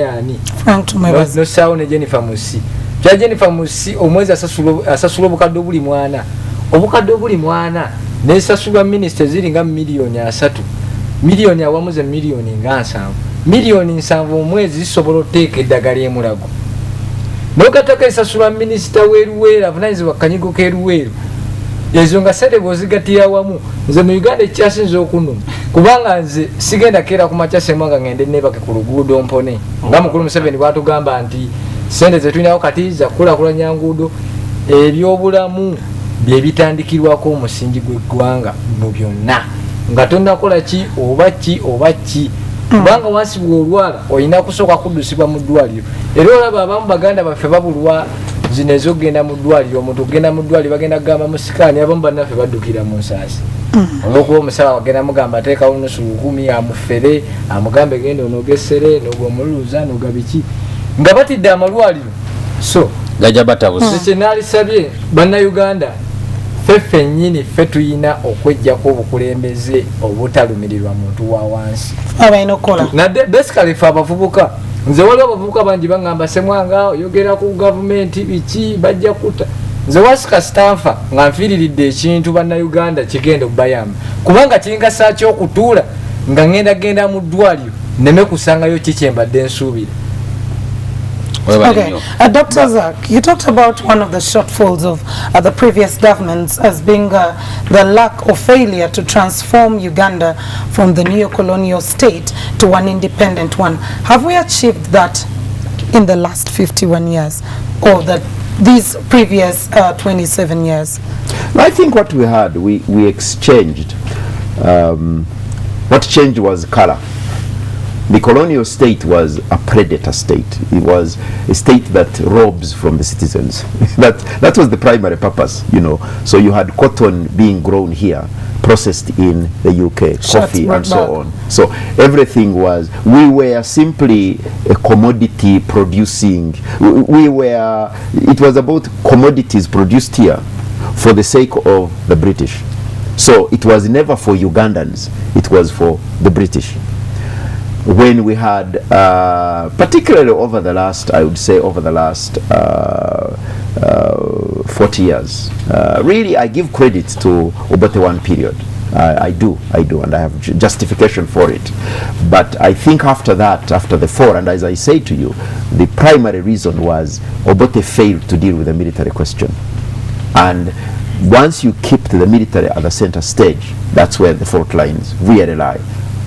yani no sawo ne Jennifer Musi ja Jennifer Musi omwezi asasula obukadde buli mwana ne sasulwa minister ziringa $3 million awamuze million nga 7 million 7 omwezi zisobola oteeka eddagala emulago nokataka esasulwa minister weruwera avunanyizibwa kanyigo keruweru ezo nga sede bozigatira wamu nze mu Uganda ekyasinze okunuma kubanga nze sigenda kera ku makyase mwanga ngende nebake ku luguudo mpone nga mukulu Museveni bwatugamba nti sente zetulinawo kati za kulakulanya nguudo ebyobulamu bye bitandikirwako omusingi gw'eggwanga mu byonna nga tonnakola ki oba ki kubanga wansi bw'olwala olina kusooka kuddusibwa mu ddwaliro era olaba abamu baganda baffe babulwa zino ezogenda mu ddwaliro omuntu ogenda mu ddwaliro bagenda kugamba musikaani abamu bannaffe baddukira mu nsaasi olwokuba omusawo agenda mugamba ateekawo nusu 10 amufere amugambe genda onogesere nogomululuza nogabiki nga batidde amalwaliro so gajja batabusi kyenalisabye bannayuganda feffe nnyini ffe tuyina okwejjako obukulembeze obutalumirirwa muntu wa wansi nadde basically ffe abavubuka nze waliwo abavubuka bangi baŋŋamba semwanga oyogera ku gavumenti biki bajja kutta nze wasika stanfa nga nfiiriridde ekintu bannayuganda kigenda okubayamba kubanga kingasa ky'okutuula nga ngenda mu ddwaliro neme kusangayo kikyembadde nsuubira. Okay, Dr. Zak, you talked about one of the shortfalls of the previous governments as being the lack of failure to transform Uganda from the neo-colonial state to an independent one. Have we achieved that in the last 51 years or these previous 27 years? I think what we had, we exchanged. What changed was color. The colonial state was a predator state. It was a state that robs from the citizens. that was the primary purpose, you know. So you had cotton being grown here, processed in the UK, coffee and so on. So everything was, we were simply a commodity producing, it was about commodities produced here for the sake of the British. So it was never for Ugandans, it was for the British. When we had, particularly over the last, I would say over the last 40 years, really I give credit to Obote One period. I do, and I have justification for it. But I think after that, after the 4, and as I say to you, the primary reason was Obote failed to deal with the military question. And once you keep the military at the center stage, that's where the fault lines really lie.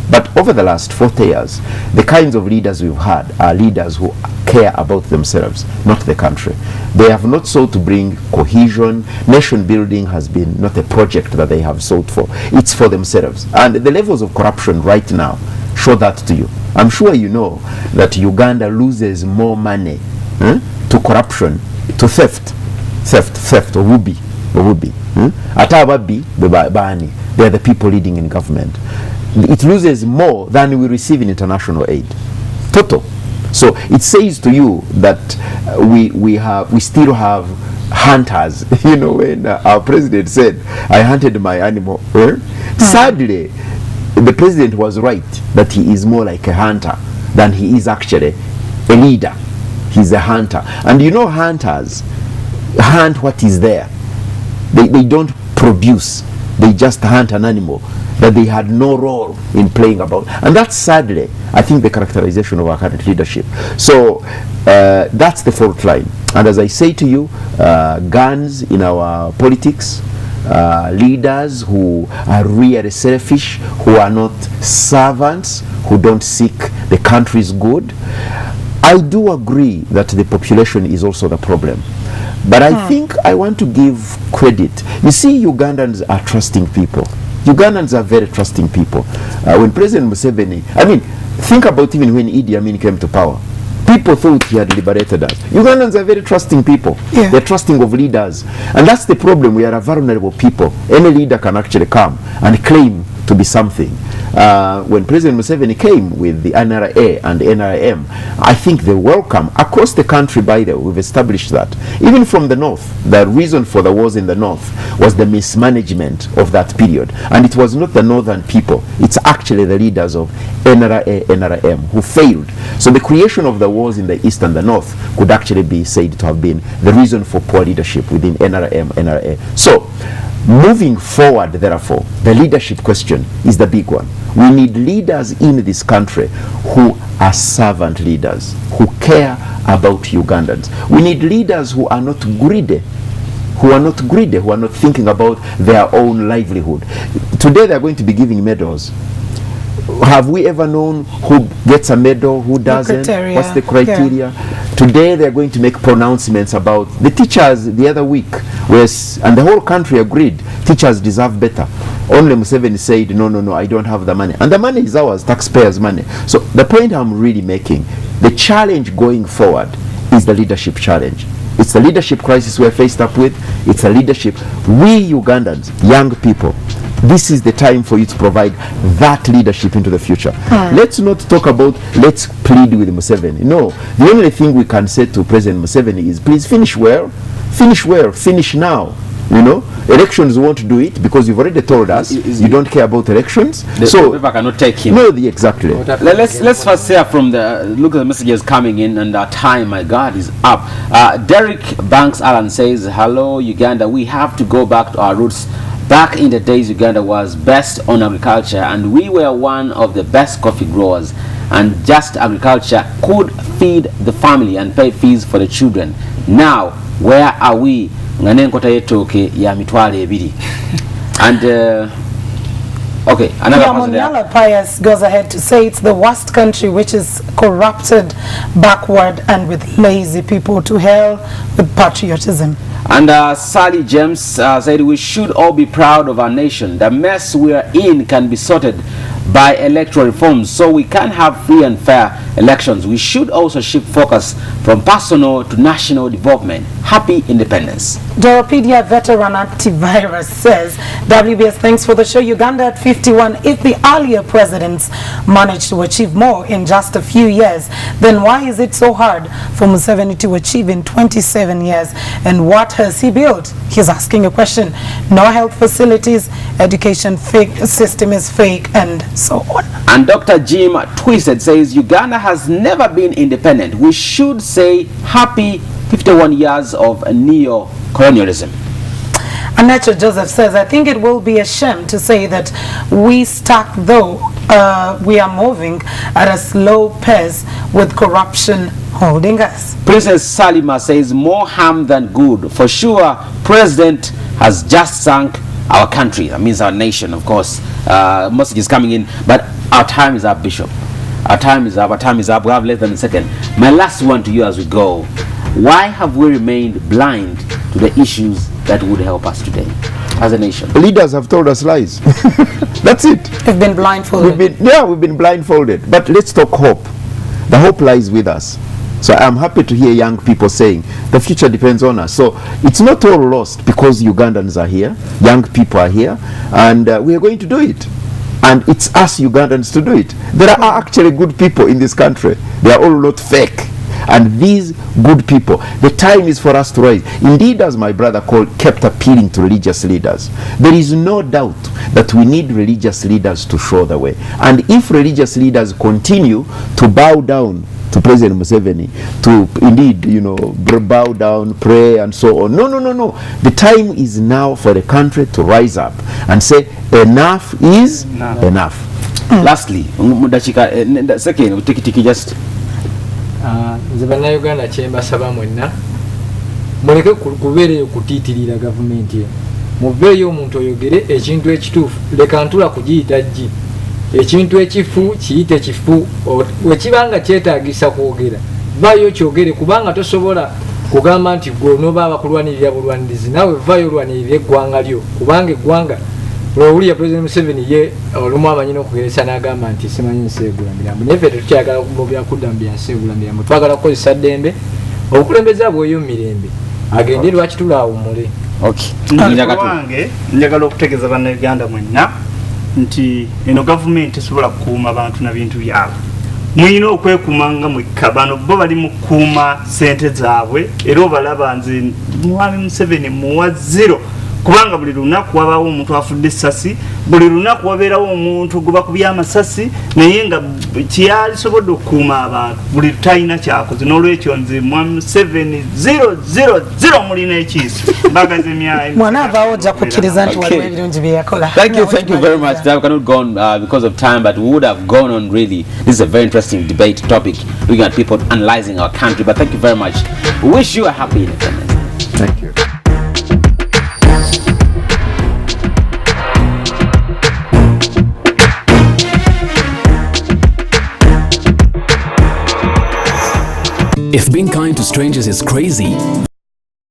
But over the last 40 years, the kinds of leaders we've had are leaders who care about themselves, not the country. They have not sought to bring cohesion. Nation building has been not a project that they have sought for. It's for themselves. And the levels of corruption right now show that to you. I'm sure you know that Uganda loses more money to corruption, to theft, or wubi. Atababi, bani. They are the people leading in government. It loses more than we receive in international aid. Total. So it says to you that we still have hunters. You know, when our president said, I hunted my animal. Sadly, the president was right that he is more like a hunter than he is actually a leader. He's a hunter. And you know, hunters hunt what is there. They don't produce. They just hunt an animal that they had no role in playing about. And that's sadly, I think, the characterization of our current leadership. So that's the fault line. And as I say to you, guns in our politics, leaders who are really selfish, who are not servants, who don't seek the country's good. I do agree that the population is also the problem. But I think I want to give credit. You see, Ugandans are trusting people. Ugandans are very trusting people. When President Museveni, I mean, think about even when Idi Amin came to power. People thought he had liberated us. Ugandans are very trusting people. Yeah. They're trusting of leaders. And that's the problem. We are a vulnerable people. Any leader can actually come and claim to be something. when President Museveni came with the NRA and the NRM, I think they welcome across the country. By the way, we've established that even from the north, the reason for the wars in the north was the mismanagement of that period, and it was not the northern people, it's actually the leaders of NRA, NRM who failed. So the creation of the wars in the east and the north could actually be said to have been the reason for poor leadership within NRM, NRA. So moving forward, therefore, the leadership question is the big one. We need leaders in this country who are servant leaders, who care about Ugandans. We need leaders who are not greedy, who are not thinking about their own livelihood. Today they are going to be giving medals. Have we ever known who gets a medal, who doesn't? What's the criteria? Yeah. Today they are going to make pronouncements about the teachers. The other week, and the whole country agreed teachers deserve better. Only Museveni said, no, I don't have the money. And the money is ours, taxpayers' money. So the point I'm really making, the challenge going forward is the leadership challenge. It's the leadership crisis we're faced up with. It's a leadership. We Ugandans, young people, this is the time for you to provide that leadership into the future. Let's not talk about let's plead with Museveni. No, the only thing we can say to President Museveni is please finish well, finish now. You know, elections won't do it because you've already told us you don't care about elections. So people cannot take him. No, exactly. Let's first hear from the look at the messages coming in, and our time, my God, is up. Derek Banks Allen says, "Hello, Uganda. We have to go back to our roots. Back in the days, Uganda was best on agriculture, and we were one of the best coffee growers. And just agriculture could feed the family and pay fees for the children. Now, where are we? Nganenkota yetoke ya mitwale ebiri." And okay, another person there. Pius goes ahead to say it's the worst country which is corrupted, backward, and with lazy people. To hell with patriotism. And Sally James said we should all be proud of our nation. The mess we are in can be sorted by electoral reforms, so we can have free and fair elections. We should also shift focus from personal to national development. Happy independence. Doropedia veteran antivirus says, WBS, thanks for the show. Uganda at 51. If the earlier presidents managed to achieve more in just a few years, then why is it so hard for Museveni to achieve in 27 years? And what has he built? He's asking a question. No health facilities, education system is fake, and so on. And Dr. Jim Twisted says, Uganda has never been independent. We should say happy 51 years of neo-colonialism. And Nacho Joseph says, I think it will be a shame to say that we stuck, though we are moving at a slow pace with corruption holding us. Princess Salima says, more harm than good. For sure, President has just sunk our country. That means our nation, of course. Message is coming in, but our time is up, Bishop. Our time is up. We have less than a second. My last one to you as we go. Why have we remained blind to the issues that would help us today as a nation? Leaders have told us lies. That's it. We've been blindfolded. We've been blindfolded. But let's talk hope. The hope lies with us. So I'm happy to hear young people saying the future depends on us. So it's not all lost because Ugandans are here, young people are here, and we are going to do it. And it's us Ugandans to do it. There are actually good people in this country. They are all not fake. And these good people, the time is for us to rise. Indeed, as my brother kept appealing to religious leaders, there is no doubt that we need religious leaders to show the way. And if religious leaders continue to bow down to President Museveni, to indeed, bow down, pray, and so on. No. The time is now for the country to rise up and say, enough is enough. Lastly, second, tiki just. Nze bannayuganda kye mbasaba mwenna muleke kubeereyo kutiitirira gavumenti muveeyo omuntu oyogere ekintu ekituufu leka ntula kugiyita ggi ekintu ekifu kiyite kifu wekibanga kyetaagisa kwogera vaayo kyogere kubanga tosobola kugamba nti gwe onooba abakulwanirira bulwanirizi naawe vaayo olwanirira eggwanga lyo kubanga eggwanga lwowulira President Museveni ye olumu amanyi n'okugeresa n'agamba nti simanyi nseegula mirambo naye ffe tetukyagala kumubira kudda mu byanseegula mirambo twagala kukozesa ddembe obukulembeze bweyo mirembe agende lwaki tulawumule. Wange njagala okutegeeza bannayuganda mwenna nti eno gavumenti esobola kukuuma abantu na bintu byabwe. Muyina okwekuuma nga mwekka, bano bo bali mu kukuuma ssente zaabwe era obalaba nze Mwami Museveni muwa zero, kubanga buli lunaku wabaawo omuntu afudde essasi, buli lunaku wabeerawo omuntu gubakubya amasasi, naye nga kyalisobodde okukuuma abantu buli talina kyakoze. N'olwekyo nze Mwami Museveni 000 mulina ekiiso mbagaze emyayi mwana avaawo ojja kukkiriza nti waliwo ebirungi bye yakola. Thank you very much. I cannot go on because of time, but we would have gone on really. This is a very interesting debate topic, looking at people analyzing our country. But thank you very much. We wish you a happy independence. Thank you. If being kind to strangers is crazy,